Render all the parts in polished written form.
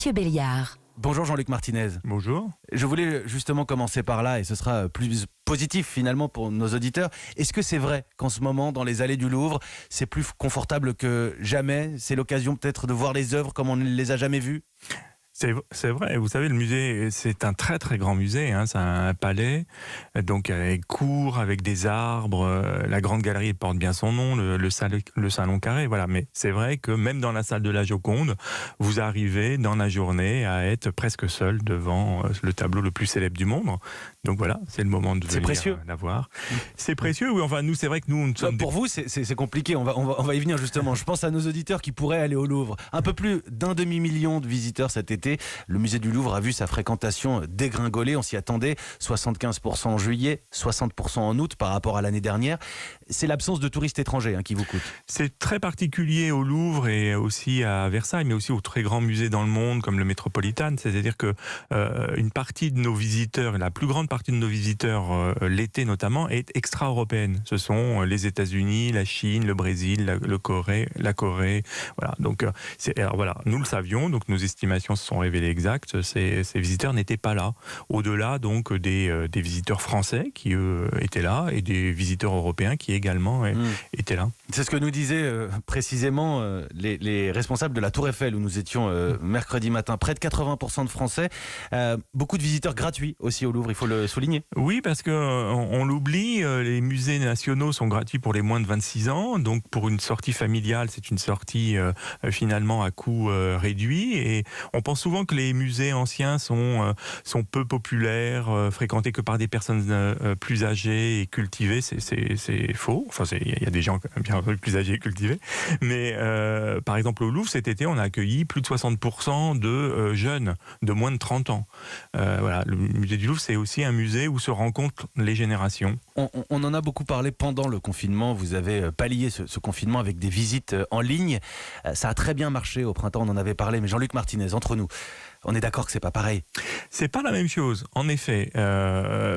Mathieu Béliard. Bonjour Jean-Luc Martinez. Bonjour. Je voulais justement commencer par là et ce sera plus positif finalement pour nos auditeurs. Est-ce que c'est vrai qu'en ce moment dans les allées du Louvre c'est plus confortable que jamais? C'est l'occasion peut-être de voir les œuvres comme on ne les a jamais vues? C'est vrai, vous savez, le musée, c'est un très très grand musée, hein, c'est un palais, donc avec cour, avec des arbres, la grande galerie porte bien son nom, le salon carré, voilà. Mais c'est vrai que même dans la salle de la Joconde, vous arrivez dans la journée à être presque seul devant le tableau le plus célèbre du monde. Donc voilà, c'est le moment de venir la voir. C'est précieux, oui, enfin nous, c'est vrai que nous sommes... Pour vous, c'est compliqué, on va y venir justement. Je pense à nos auditeurs qui pourraient aller au Louvre. Un peu plus d'1 demi-million de visiteurs cet été. Le musée du Louvre a vu sa fréquentation dégringoler, on s'y attendait, 75% en juillet, 60% en août par rapport à l'année dernière. C'est l'absence de touristes étrangers qui vous coûte. C'est très particulier au Louvre et aussi à Versailles, mais aussi aux très grands musées dans le monde comme le Metropolitan. C'est-à-dire que une partie de nos visiteurs, la plus grande partie de nos visiteurs l'été notamment, est extra-européenne. Ce sont les États-Unis, la Chine, le Brésil, la Corée. Voilà. Donc alors voilà, nous le savions, donc nos estimations se sont révélées exactes. Ces visiteurs n'étaient pas là. Au-delà donc des visiteurs français qui eux étaient là et des visiteurs européens qui également étaient là. C'est ce que nous disaient précisément les responsables de la Tour Eiffel où nous étions mercredi matin. Près de 80% de Français. Beaucoup de visiteurs gratuits aussi au Louvre, il faut le souligner. Oui, parce que on l'oublie, les musées nationaux sont gratuits pour les moins de 26 ans. Donc pour une sortie familiale, c'est une sortie finalement à coût réduit. Et on pense souvent que les musées anciens sont peu populaires, fréquentés que par des personnes plus âgées et cultivées. C'est faux. Enfin, il y a des gens bien entendu plus âgés et cultivés. Mais par exemple, au Louvre, cet été, on a accueilli plus de 60% de jeunes de moins de 30 ans. Voilà, le musée du Louvre, c'est aussi un musée où se rencontrent les générations. On en a beaucoup parlé pendant le confinement. Vous avez pallié ce confinement avec des visites en ligne. Ça a très bien marché au printemps, on en avait parlé. Mais Jean-Luc Martinez, entre nous, on est d'accord que c'est pas pareil. C'est pas la même chose, en effet,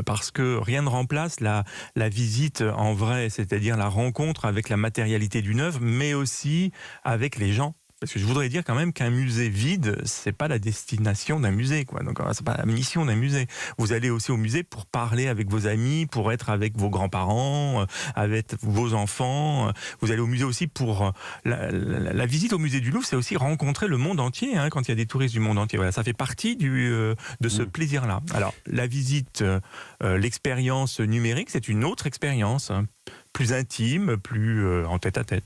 parce que rien ne remplace la visite en vrai, c'est-à-dire la rencontre avec la matérialité d'une œuvre, mais aussi avec les gens. Parce que je voudrais dire quand même qu'un musée vide, c'est pas la destination d'un musée, quoi. Donc c'est pas la mission d'un musée. Vous allez aussi au musée pour parler avec vos amis, pour être avec vos grands-parents, avec vos enfants. Vous allez au musée aussi pour la visite au musée du Louvre, c'est aussi rencontrer le monde entier. Quand il y a des touristes du monde entier, voilà, ça fait partie de ce plaisir-là. Alors la visite, l'expérience numérique, c'est une autre expérience, plus intime, plus en tête-à-tête.